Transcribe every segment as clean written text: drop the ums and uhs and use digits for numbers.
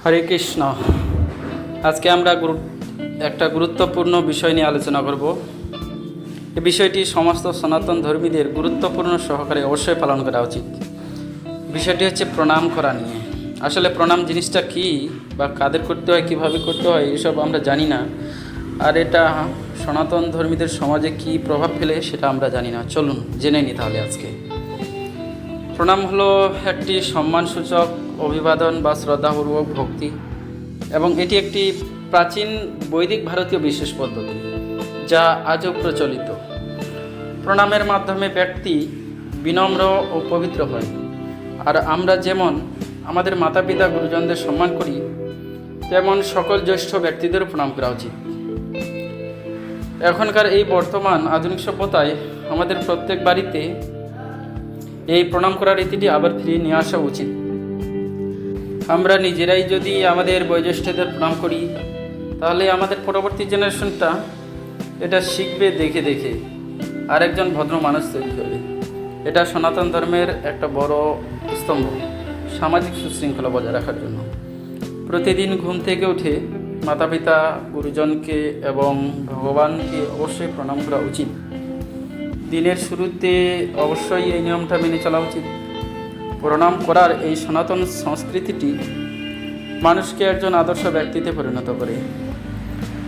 হরে কৃষ্ণ। আজকে আমরা একটা গুরুত্বপূর্ণ বিষয় নিয়ে আলোচনা করব। এই বিষয়টি সমস্ত সনাতন ধর্মীদের গুরুত্বপূর্ণ সহকারে অবশ্যই পালন করা উচিত। বিষয়টি হচ্ছে প্রণাম করা নিয়ে। আসলে প্রণাম জিনিসটা কী বা কাদের করতে হয়, কীভাবে করতে হয়, এসব আমরা জানি না। আর এটা সনাতন ধর্মীদের সমাজে কী প্রভাব ফেলে সেটা আমরা জানি না। চলুন জেনে নিই তাহলে আজকে। প্রণাম হলো একটি সম্মানসূচক অভিবাদন বা শ্রদ্ধাপূর্বক ভক্তি, এবং এটি একটি প্রাচীন বৈদিক ভারতীয় বিশেষ পদ্ধতি যা আজও প্রচলিত। প্রণামের মাধ্যমে ব্যক্তি বিনম্র ও পবিত্র হয়। আর আমরা যেমন আমাদের মাতা পিতা গুরুজনদের সম্মান করি, তেমন সকল জ্যেষ্ঠ ব্যক্তিদেরও প্রণাম করা উচিত। এখনকার এই বর্তমান আধুনিক সভ্যতায় আমাদের প্রত্যেক বাড়িতে এই প্রণাম করার রীতিটি আবার ফিরিয়ে নিয়ে আসা উচিত। আমরা নিজেরাই যদি আমাদের বয়োজ্যেষ্ঠদের প্রণাম করি, তাহলে আমাদের পরবর্তী জেনারেশনটা এটা শিখবে দেখে দেখে, আরেকজন ভদ্র মানুষ তৈরি হবে। এটা সনাতন ধর্মের একটা বড় স্তম্ভ, সামাজিক সুশৃঙ্খলা বজায় রাখার জন্য। প্রতিদিন ঘুম থেকে উঠে মাতা পিতা গুরুজনকে এবং ভগবানকে অবশ্যই প্রণাম করা উচিত। দিনের শুরুতে অবশ্যই এই নিয়মটা মেনে চলা উচিত। প্রণাম করার এই সনাতন সংস্কৃতিটি মানুষকে একজন আদর্শ ব্যক্তিতে পরিণত করে।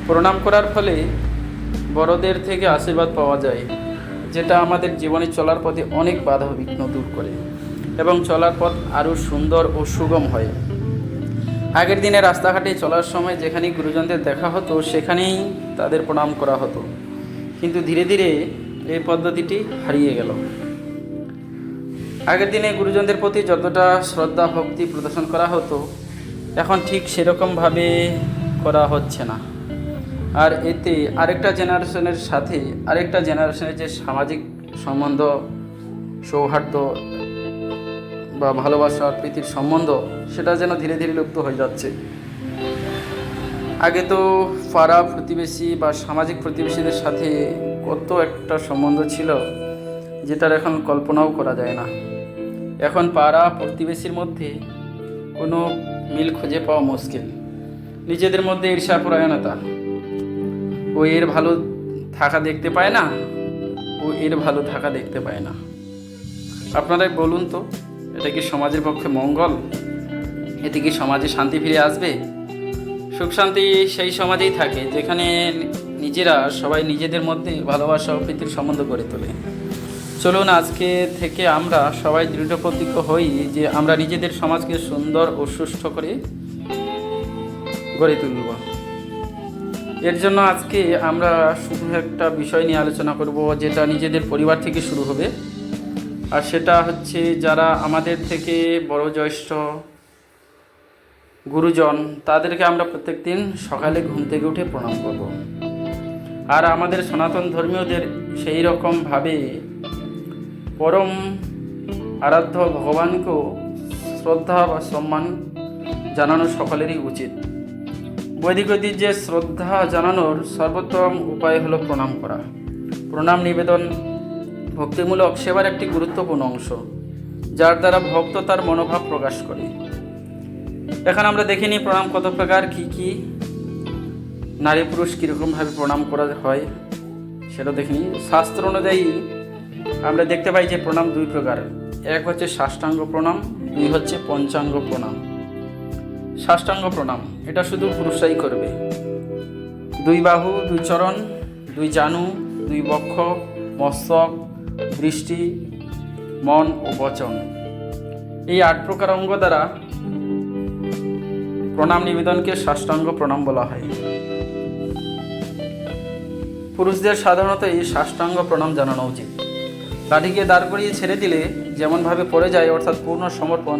প্রণাম করার ফলে বড়দের থেকে আশীর্বাদ পাওয়া যায়, যেটা আমাদের জীবনে চলার পথে অনেক বাধা বিঘ্ন দূর করে এবং চলার পথ আরও সুন্দর ও সুগম হয়। আগের দিনে রাস্তাঘাটে চলার সময় যেখানেই গুরুজনদের দেখা হতো, সেখানেই তাদের প্রণাম করা হতো, কিন্তু ধীরে ধীরে এই পদ্ধতিটি হারিয়ে গেল। আগের দিনে গুরুজনদের প্রতি যতটা শ্রদ্ধা ভক্তি প্রদর্শন করা হতো, এখন ঠিক সেরকমভাবে করা হচ্ছে না। আর এতে আরেকটা জেনারেশনের সাথে আরেকটা জেনারেশনের যে সামাজিক সম্বন্ধ, সৌহার্দ্য বা ভালোবাসার প্রীতির সম্বন্ধ, সেটা যেন ধীরে ধীরে লুপ্ত হয়ে যাচ্ছে। আগে তো পাড়া প্রতিবেশী বা সামাজিক প্রতিবেশীদের সাথে কত একটা সম্বন্ধ ছিল, যেটার এখন কল্পনাও করা যায় না। এখন পাড়া প্রতিবেশীর মধ্যে কোনো মিল খুঁজে পাওয়া মুশকিল। নিজেদের মধ্যে ঈর্ষাপরায়ণতা, ও এর ভালো থাকা দেখতে পায় না, ও এর ভালো থাকা দেখতে পায় না। আপনারাই বলুন তো, এটা কি সমাজের পক্ষে মঙ্গল? এতে কি সমাজে শান্তি ফিরে আসবে? সুখ শান্তি সেই সমাজেই থাকে যেখানে নিজেরা সবাই নিজেদের মধ্যে ভালোবাসা ও প্রীতির সম্বন্ধ গড়ে তোলে। চলুন আজকে থেকে আমরা সবাই দৃঢ় প্রতিজ্ঞ হই যে আমরা নিজেদের সমাজকে সুন্দর ও সুষ্ঠু করে গড়ে তুলব। এর জন্য আজকে আমরা শুধু একটা বিষয় নিয়ে আলোচনা করব, যেটা নিজেদের পরিবার থেকে শুরু হবে। আর সেটা হচ্ছে, যারা আমাদের থেকে বড় জ্যেষ্ঠ গুরুজন, তাদেরকে আমরা প্রত্যেক দিন সকালে ঘুম থেকে উঠে প্রণাম করব। আর আমাদের সনাতন ধর্মীয়দের সেই রকমভাবে পরম আরাধ্য ভগবানকেও শ্রদ্ধা বা সম্মান জানানো সকলেরই উচিত। বৈদিক ঐতিহ্যে শ্রদ্ধা জানানোর সর্বোত্তম উপায় হলো প্রণাম করা। প্রণাম নিবেদন ভক্তিমূলক সেবার একটি গুরুত্বপূর্ণ অংশ, যার দ্বারা ভক্ত তার মনোভাব প্রকাশ করে। এখন আমরা দেখিনি প্রণাম কত প্রকার, কি কি, নারী পুরুষ কীরকমভাবে প্রণাম করা হয় সেটা দেখিনি। শাস্ত্র অনুযায়ী আমরা দেখতে পাই যে প্রণাম দুই প্রকার। এক হচ্ছে সাষ্টাঙ্গ প্রণাম, দুই হচ্ছে পঞ্চাঙ্গ প্রণাম। সাষ্টাঙ্গ প্রণাম এটা শুধু পুরুষরাই করবে। দুই বাহু, দুই চরণ, দুই জানু, দুই বক্ষ, মস্তক, দৃষ্টি, মন ও বচন, এই 8 প্রকার অঙ্গ দ্বারা প্রণাম নিবেদনকে সাষ্টাঙ্গ প্রণাম বলা হয়। পুরুষদের সাধারণত এই সাষ্টাঙ্গ প্রণাম জানানো উচিত। লাঠিকে দাঁড় করিয়ে ছেড়ে দিলে যেমনভাবে পড়ে যায়, অর্থাৎ পূর্ণ সমর্পণ,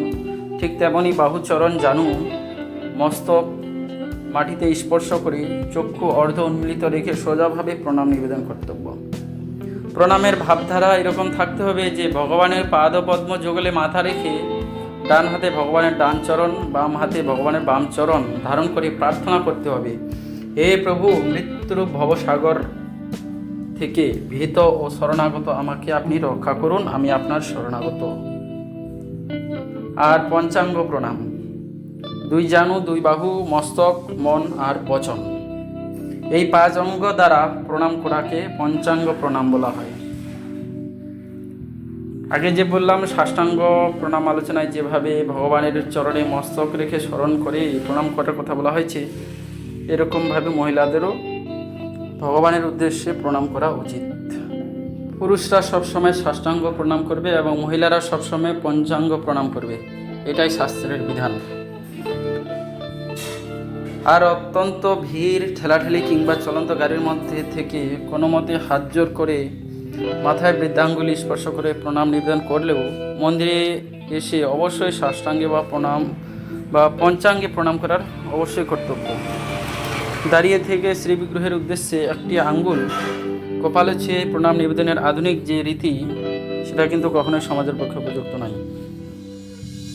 ঠিক তেমনই বাহু, চরণ, জানু, মস্তক মাটিতে স্পর্শ করে চক্ষু অর্ধ উন্মিলিত রেখে সোজাভাবে প্রণাম নিবেদন কর্তব্য। প্রণামের ভাবধারা এরকম থাকতে হবে যে ভগবানের পাদপদ্ম যুগলে মাথা রেখে ডান হাতে ভগবানের ডান চরণ, বাম হাতে ভগবানের বাম চরণ ধারণ করে প্রার্থনা করতে হবে, হে প্রভু, মৃত্যুরূপ ভবসাগর থেকে ভীত ও শরণাগত আমাকে আপনি রক্ষা করুন, আমি আপনার শরণাগত। আর পঞ্চাঙ্গ প্রণাম, দুই জানু, দুই বাহু, মস্তক, মন আর বচন, এই 5 অঙ্গ দ্বারা প্রণাম করাকে পঞ্চাঙ্গ প্রণাম বলা হয়। আগে যে বললাম সাষ্টাঙ্গ প্রণাম আলোচনায় যেভাবে ভগবানের চরণে মস্তক রেখে স্মরণ করে প্রণাম করার কথা বলা হয়েছে, এরকমভাবে মহিলাদেরও ভগবানের উদ্দেশ্যে প্রণাম করা উচিত। পুরুষরা সবসময় সাষ্টাঙ্গ প্রণাম করবে এবং মহিলারা সবসময় পঞ্চাঙ্গ প্রণাম করবে, এটাই শাস্ত্রের বিধান। আর অত্যন্ত ভিড়, ঠেলাঠেলি কিংবা চলন্ত গাড়ির মধ্যে থেকে কোনো মতে হাত জোর করে মাথায় বৃদ্ধাঙ্গুলি স্পর্শ করে প্রণাম নিবেদন করলেও মন্দিরে এসে অবশ্যই সাষ্টাঙ্গে বা পঞ্চাঙ্গে প্রণাম করার অবশ্যই কর্তব্য। দাঁড়িয়ে থেকে শ্রীবিগ্রহের উদ্দেশ্যে একটি আঙ্গুল কপালে ছুঁয়ে প্রণাম নিবেদনের আধুনিক যে রীতি, সেটা কিন্তু কখনোই সমাজের পক্ষে উপযুক্ত নয়।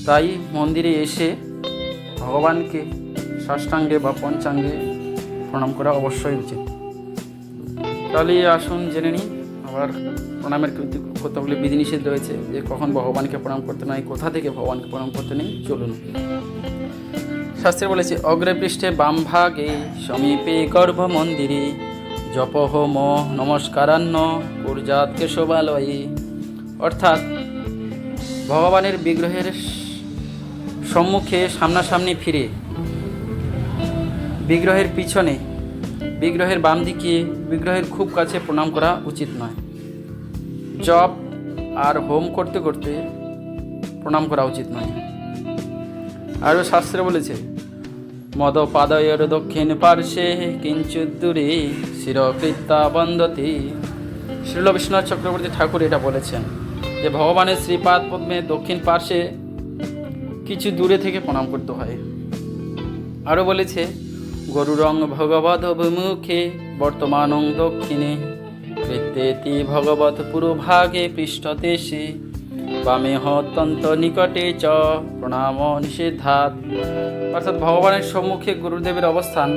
তাই মন্দিরে এসে ভগবানকে সাষ্টাঙ্গে বা পঞ্চাঙ্গে প্রণাম করা অবশ্যই উচিত। তাহলে আসুন জেনে নিই আবার প্রণামের কতগুলি বিধিনিষেধ রয়েছে, যে কখন ভগবানকে প্রণাম করতে নেই, কোথা থেকে ভগবানকে প্রণাম করতে নেই। চলুন। শাস্ত্রে বলেছে, অগ্রে পৃষ্ঠে বাম ভাগে সমীপে গর্ভ মন্দিরে জপ হোম নমস্কারান্ন কুর্যাৎ কেশবালয়ে। অর্থাৎ ভগবানের বিগ্রহের সম্মুখে সামনাসামনি ফিরে, বিগ্রহের পিছনে, বিগ্রহের বাম দিকে, বিগ্রহের খুব কাছে প্রণাম করা উচিত নয়। জপ আর হোম করতে করতে প্রণাম করা উচিত নয়। আরও শাস্ত্রে বলেছে, মদ পাদয়ের দক্ষিণ পার্শ্বে কিঞ্চিৎ দূরে শিরকৃত্যা বন্দতে। শ্রীল বিশ্বনাথ চক্রবর্তী ঠাকুর এটা বলেছেন যে ভগবানের শ্রীপাদ পদ্মে দক্ষিণ পার্শ্বে কিছু দূরে থেকে প্রণাম করতে হয়। আরও বলেছে, গরুরং ভগবত অভিমুখে বর্তমানং দক্ষিণে কৃত্যেতি ভগবত পুরোভাগে পৃষ্ঠদেশে বামে অত্যন্ত নিকটে চ প্রণাম নিষেধাৎ। অর্থাৎ ভগবানের সম্মুখে গুরুদেবের অবস্থান।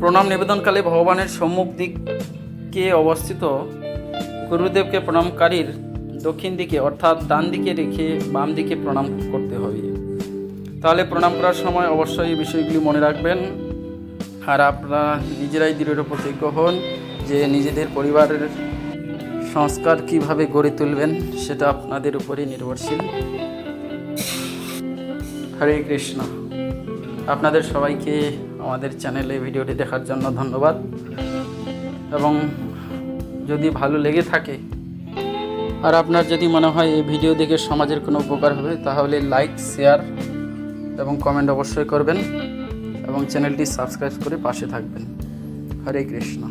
প্রণাম নিবেদনকালে ভগবানের সম্মুখ দিকে অবস্থিত গুরুদেবকে প্রণামকারীর দক্ষিণ দিকে অর্থাৎ ডান দিকে রেখে বাম দিকে প্রণাম করতে হবে। তাহলে প্রণাম করার সময় অবশ্যই এই বিষয়গুলি মনে রাখবেন। আর আপনারা নিজেরাই দৃঢ় প্রতিজ্ঞ হন যে নিজেদের পরিবারের সংস্কার কিভাবে গড়ে তুলবেন, সেটা আপনাদের উপরই নির্ভরশীল। হরে কৃষ্ণ। আপনাদের সবাইকে আমাদের চ্যানেলে ভিডিওটি দেখার জন্য ধন্যবাদ। এবং যদি ভালো লেগে থাকে আর আপনার যদি মনে হয় এই ভিডিও দেখে সমাজের কোনো উপকার হবে, তাহলে লাইক, শেয়ার এবং কমেন্ট অবশ্যই করবেন এবং চ্যানেলটি সাবস্ক্রাইব করে পাশে থাকবেন। হরে কৃষ্ণ।